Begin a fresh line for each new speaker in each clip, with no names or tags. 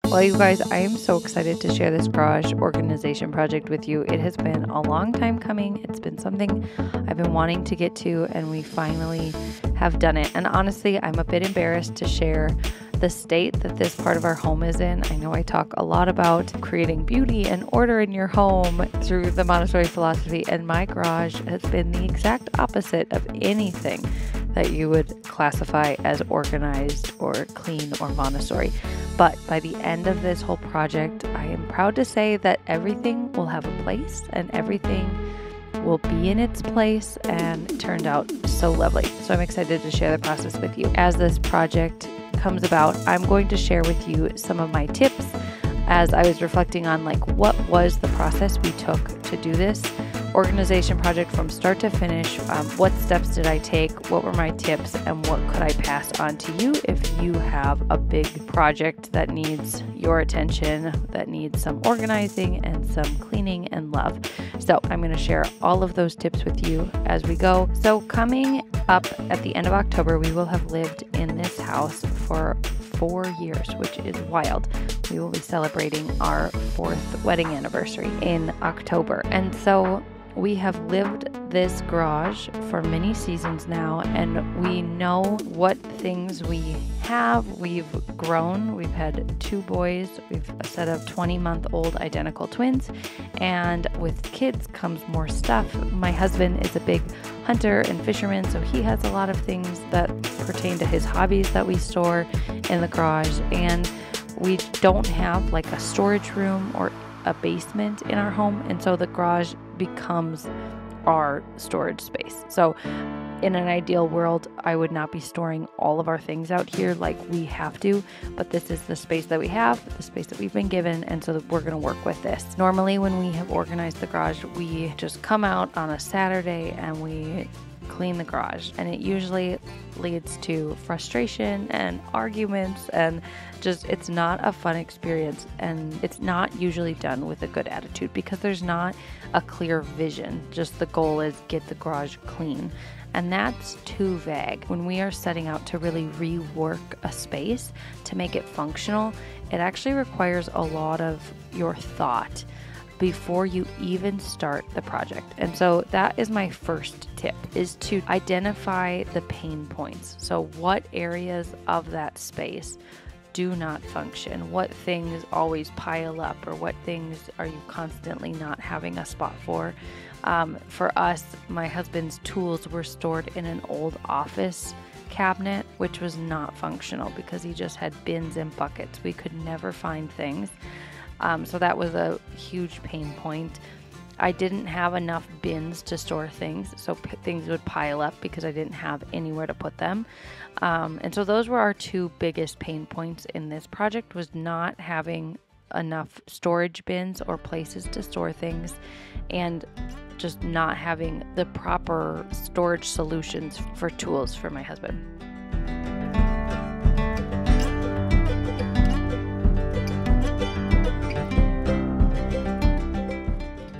Well, you guys, I am so excited to share this garage organization project with you. It has been a long time coming. It's been something I've been wanting to get to, and we finally have done it. And honestly, I'm a bit embarrassed to share the state that this part of our home is in. I know I talk a lot about creating beauty and order in your home through the Montessori philosophy, and my garage has been the exact opposite of anything that you would classify as organized or clean or Montessori. But by the end of this whole project, I am proud to say that everything will have a place and everything will be in its place, and it turned out so lovely. So I'm excited to share the process with you. As this project comes about, I'm going to share with you some of my tips as I was reflecting on what was the process we took to do this organization project from start to finish. What steps did I take? What were my tips? And what could I pass on to you if you have a big project that needs your attention, that needs some organizing and some cleaning and love? So I'm going to share all of those tips with you as we go. So coming up at the end of October, we will have lived in this house for 4 years, which is wild. We will be celebrating our 4th wedding anniversary in October. And so we have lived this garage for many seasons now, and we know what things we have. We've grown. We've had 2 boys. We've a set of 20-month-old identical twins, and with kids comes more stuff. My husband is a big hunter and fisherman, so he has a lot of things that pertain to his hobbies that we store in the garage, and we don't have like a storage room or a basement in our home, and so the garage becomes our storage space. So in an ideal world, I would not be storing all of our things out here like we have to, but this is the space that we have, the space that we've been given, and so we're going to work with this. Normally when we have organized the garage, we just come out on a Saturday and we clean the garage, and it usually leads to frustration and arguments, and just it's not a fun experience, and it's not usually done with a good attitude because there's not a clear vision. Just the goal is get the garage clean, and that's too vague. When we are setting out to really rework a space to make it functional, it actually requires a lot of your thought before you even start the project. And so that is my first tip, is to identify the pain points. So what areas of that space do not function? What things always pile up, or what things are you constantly not having a spot for? For us, my husband's tools were stored in an old office cabinet, which was not functional because he just had bins and buckets. We could never find things. So that was a huge pain point. I didn't have enough bins to store things, so things would pile up because I didn't have anywhere to put them. And so those were our 2 biggest pain points in this project, was not having enough storage bins or places to store things, and just not having the proper storage solutions for tools for my husband.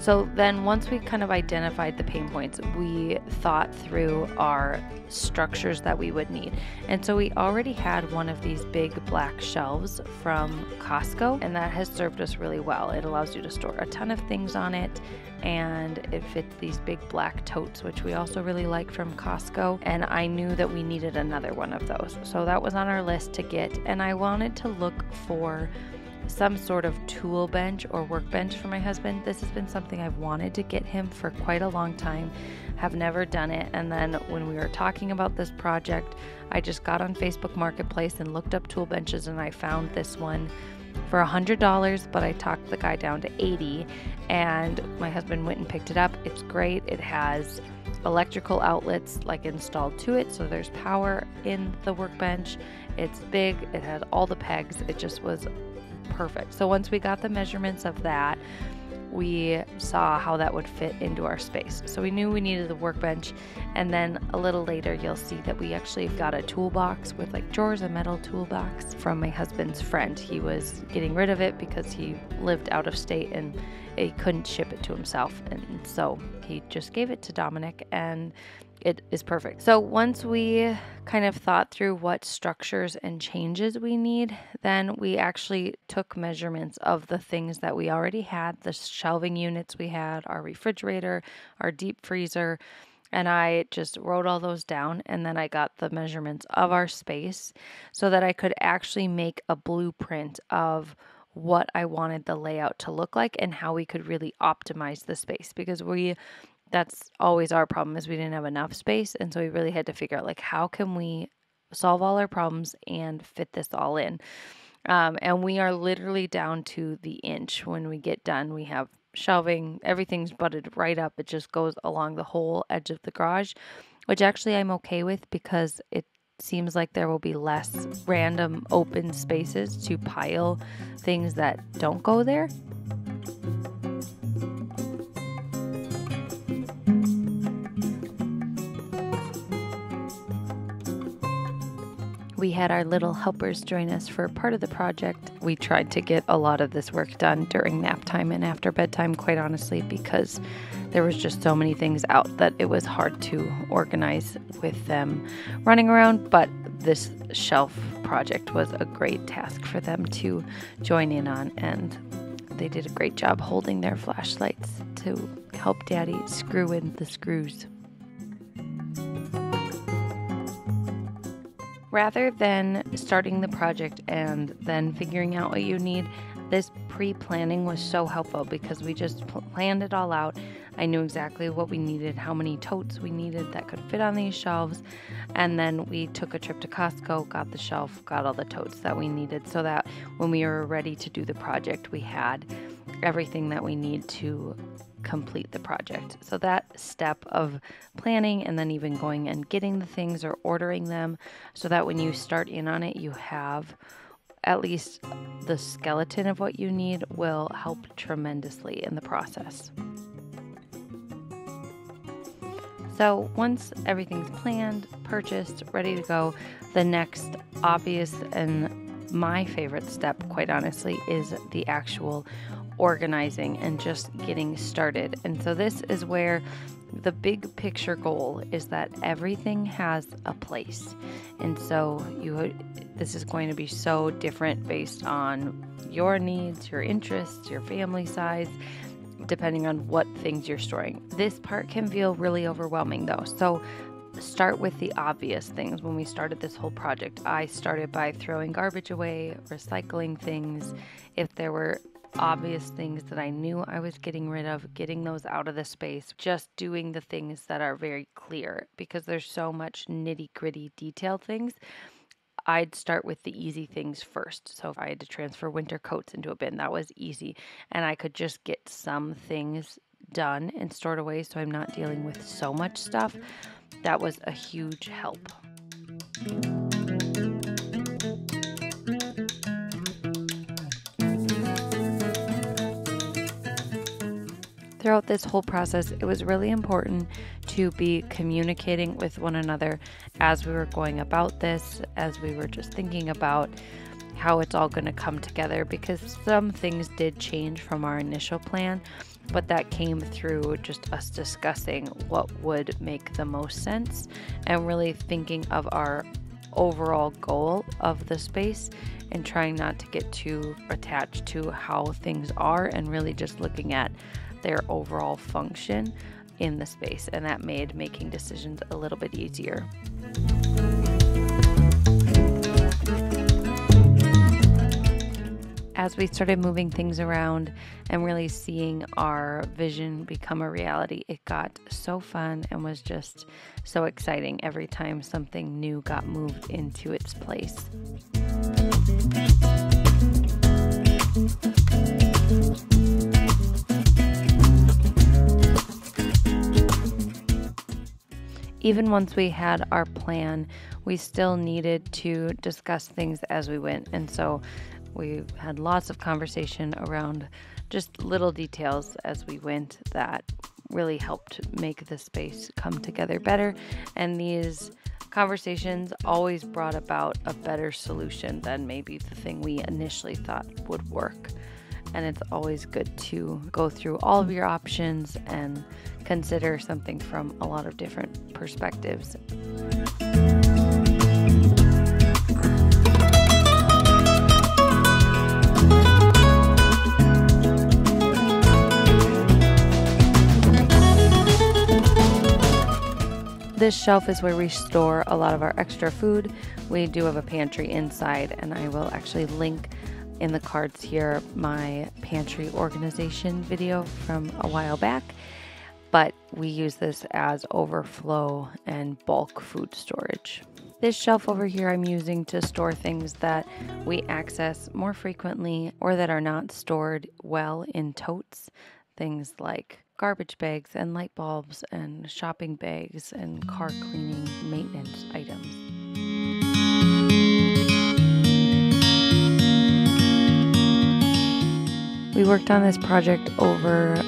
So then once we kind of identified the pain points, we thought through our structures that we would need. And so we already had one of these big black shelves from Costco, and that has served us really well. It allows you to store a ton of things on it, and it fits these big black totes, which we also really like from Costco. And I knew that we needed another one of those. So that was on our list to get, and I wanted to look for some sort of tool bench or workbench for my husband. This has been something I've wanted to get him for quite a long time, have never done it. And then when we were talking about this project, I just got on Facebook Marketplace and looked up tool benches, and I found this one for $100, but I talked the guy down to $80, and my husband went and picked it up. It's great. It has electrical outlets installed to it, so there's power in the workbench. It's big. It had all the pegs. It just was perfect. So once we got the measurements of that, we saw how that would fit into our space. So we knew we needed the workbench, and then a little later you'll see that we actually got a toolbox with drawers, a metal toolbox from my husband's friend. He was getting rid of it because he lived out of state and he couldn't ship it to himself, and so he just gave it to Dominic, and it is perfect. So once we kind of thought through what structures and changes we need, then we actually took measurements of the things that we already had, the shelving units we had, our refrigerator, our deep freezer, and I just wrote all those down, and then I got the measurements of our space so that I could actually make a blueprint of what I wanted the layout to look like and how we could really optimize the space, because that's always our problem, is we didn't have enough space. And so we really had to figure out, like, how can we solve all our problems and fit this all in? And we are literally down to the inch. When we get done, we have shelving, everything's butted right up. It just goes along the whole edge of the garage, which actually I'm okay with, because it seems like there will be less random open spaces to pile things that don't go there. We had our little helpers join us for part of the project. We tried to get a lot of this work done during nap time and after bedtime, quite honestly, because there was just so many things out that it was hard to organize with them running around. But this shelf project was a great task for them to join in on, and they did a great job holding their flashlights to help Daddy screw in the screws. Rather than starting the project and then figuring out what you need, this pre-planning was so helpful, because we just planned it all out. I knew exactly what we needed, how many totes we needed that could fit on these shelves, and then we took a trip to Costco, got the shelf, got all the totes that we needed, so that when we were ready to do the project, we had everything that we need to complete the project. So that step of planning, and then even going and getting the things or ordering them, so that when you start in on it, you have at least the skeleton of what you need, will help tremendously in the process. So once everything's planned, purchased, ready to go, the next obvious and my favorite step, quite honestly, is the actual organizing and just getting started. And so this is where the big picture goal is that everything has a place. And so this is going to be so different based on your needs, your interests, your family size, depending on what things you're storing. This part can feel really overwhelming though. So start with the obvious things. When we started this whole project, I started by throwing garbage away, recycling things. If there were obvious things that I knew I was getting rid of, getting those out of the space, just doing the things that are very clear, because there's so much nitty-gritty detailed things. I'd start with the easy things first. So if I had to transfer winter coats into a bin, that was easy, and I could just get some things done and stored away, so I'm not dealing with so much stuff. That was a huge help. Throughout this whole process, it was really important to be communicating with one another as we were going about this, as we were just thinking about how it's all going to come together, because some things did change from our initial plan, but that came through just us discussing what would make the most sense and really thinking of our overall goal of the space and trying not to get too attached to how things are, and really just looking at their overall function in the space, and that made making decisions a little bit easier. As we started moving things around and really seeing our vision become a reality, it got so fun and was just so exciting every time something new got moved into its place. Even once we had our plan, we still needed to discuss things as we went. And so we had lots of conversation around just little details as we went that really helped make the space come together better. And these conversations always brought about a better solution than maybe the thing we initially thought would work. And it's always good to go through all of your options and consider something from a lot of different perspectives. This shelf is where we store a lot of our extra food. We do have a pantry inside, and I will actually link in the cards here my pantry organization video from a while back. But we use this as overflow and bulk food storage. This shelf over here I'm using to store things that we access more frequently or that are not stored well in totes. Things like garbage bags and light bulbs and shopping bags and car cleaning maintenance items. We worked on this project over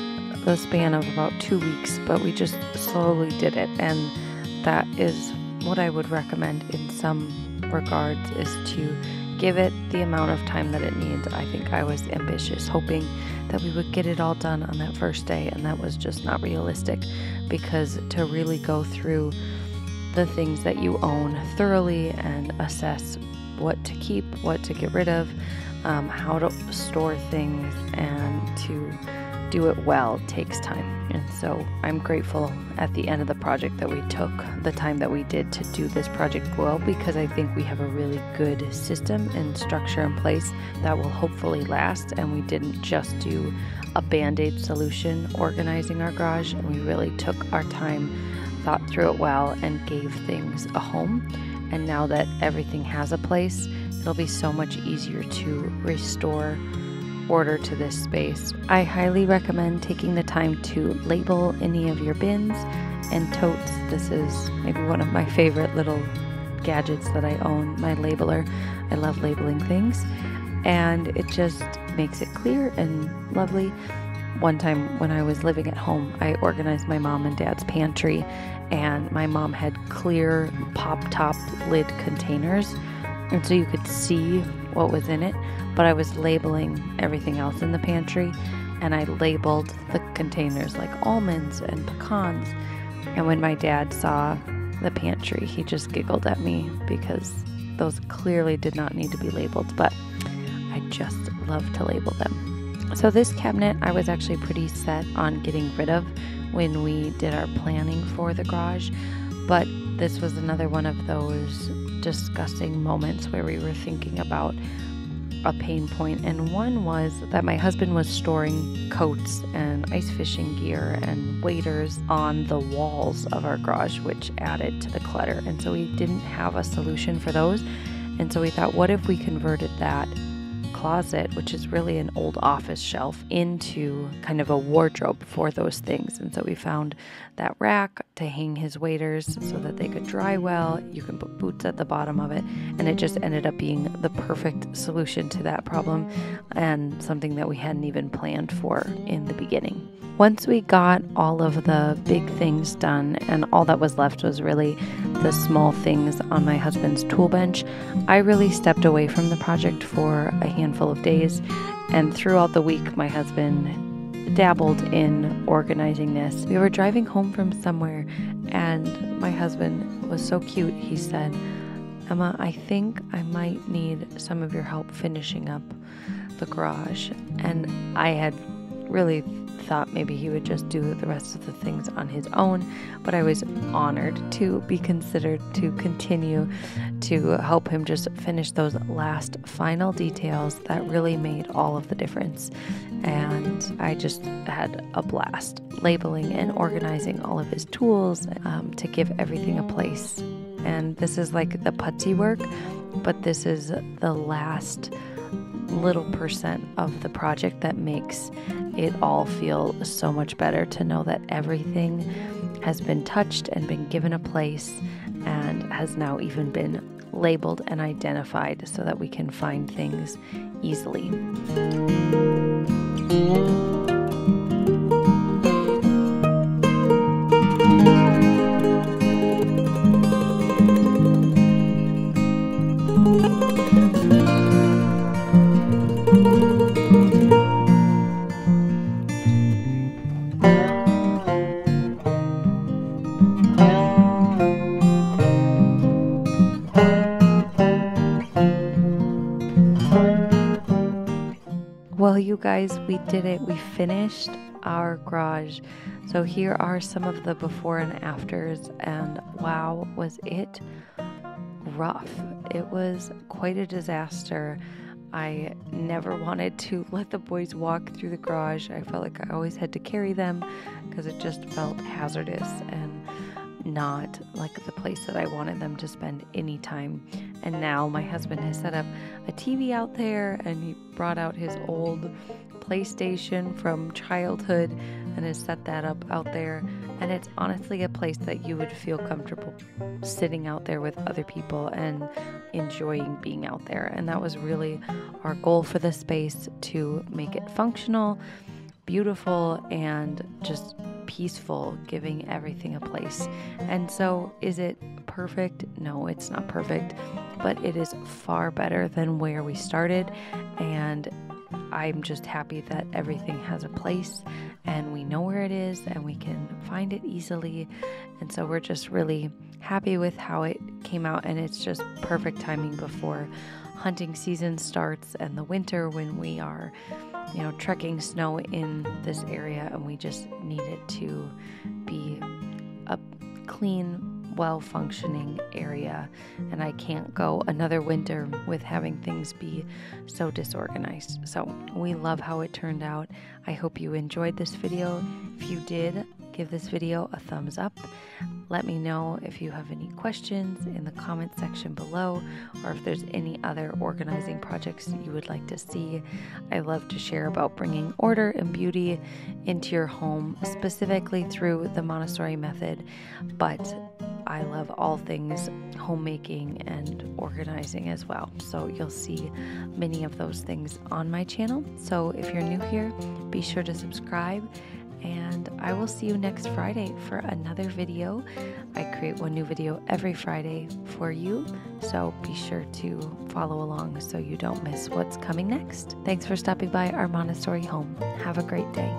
the span of about 2 weeks, but we just slowly did it, and that is what I would recommend in some regards, is to give it the amount of time that it needs. I think I was ambitious, hoping that we would get it all done on that first day, and that was just not realistic, because to really go through the things that you own thoroughly and assess what to keep, what to get rid of, how to store things, and to do it well takes time. And so I'm grateful at the end of the project that we took the time that we did to do this project well, because I think we have a really good system and structure in place that will hopefully last, and we didn't just do a band-aid solution organizing our garage, and we really took our time, thought through it well, and gave things a home. And now that everything has a place, it'll be so much easier to restore order to this space. I highly recommend taking the time to label any of your bins and totes. This is maybe one of my favorite little gadgets that I own, my labeler. I love labeling things, and it just makes it clear and lovely. One time when I was living at home, I organized my mom and dad's pantry, and my mom had clear pop-top lid containers, and so you could see what was in it, but I was labeling everything else in the pantry, and I labeled the containers like almonds and pecans. And when my dad saw the pantry, he just giggled at me because those clearly did not need to be labeled, but I just love to label them. So this cabinet I was actually pretty set on getting rid of when we did our planning for the garage, but this was another one of those discussing moments where we were thinking about a pain point, and one was that my husband was storing coats and ice fishing gear and waders on the walls of our garage, which added to the clutter, and so we didn't have a solution for those. And so we thought, what if we converted that closet, which is really an old office shelf, into kind of a wardrobe for those things. And so we found that rack to hang his waders so that they could dry well. You can put boots at the bottom of it, and it just ended up being the perfect solution to that problem, and something that we hadn't even planned for in the beginning. Once we got all of the big things done, and all that was left was really the small things on my husband's tool bench, I really stepped away from the project for a handful of days, and throughout the week my husband dabbled in organizing this. We were driving home from somewhere, and my husband was so cute. He said, "Emma, I think I might need some of your help finishing up the garage." And I had really thought maybe he would just do the rest of the things on his own, but I was honored to be considered to continue to help him just finish those last final details that really made all of the difference. And I just had a blast labeling and organizing all of his tools to give everything a place. And this is like the putty work, but this is the last little percent of the project that makes it all feel so much better, to know that everything has been touched and been given a place and has now even been labeled and identified so that we can find things easily. Well, you guys, we did it. We finished our garage. So here are some of the before and afters, and wow, was it rough. It was quite a disaster. I never wanted to let the boys walk through the garage. I felt like I always had to carry them because it just felt hazardous and not like the place that I wanted them to spend any time. And now my husband has set up a TV out there, and he brought out his old PlayStation from childhood and has set that up out there. And it's honestly a place that you would feel comfortable sitting out there with other people and enjoying being out there. And that was really our goal for the space, to make it functional, beautiful, and just peaceful, giving everything a place. And so is it perfect? No, it's not perfect, but it is far better than where we started. And I'm just happy that everything has a place and we know where it is and we can find it easily. And so we're just really happy with how it came out, and it's just perfect timing before hunting season starts and the winter, when we are, trekking snow in this area, and we just need it to be a clean, well-functioning area. And I can't go another winter with having things be so disorganized. So we love how it turned out. I hope you enjoyed this video. If you did, give this video a thumbs up. Let me know if you have any questions in the comment section below, or if there's any other organizing projects that you would like to see. I love to share about bringing order and beauty into your home, specifically through the Montessori method, but I love all things homemaking and organizing as well. So you'll see many of those things on my channel. So if you're new here, be sure to subscribe, and I will see you next Friday for another video. I create one new video every Friday for you, so be sure to follow along so you don't miss what's coming next. Thanks for stopping by our Montessori home. Have a great day.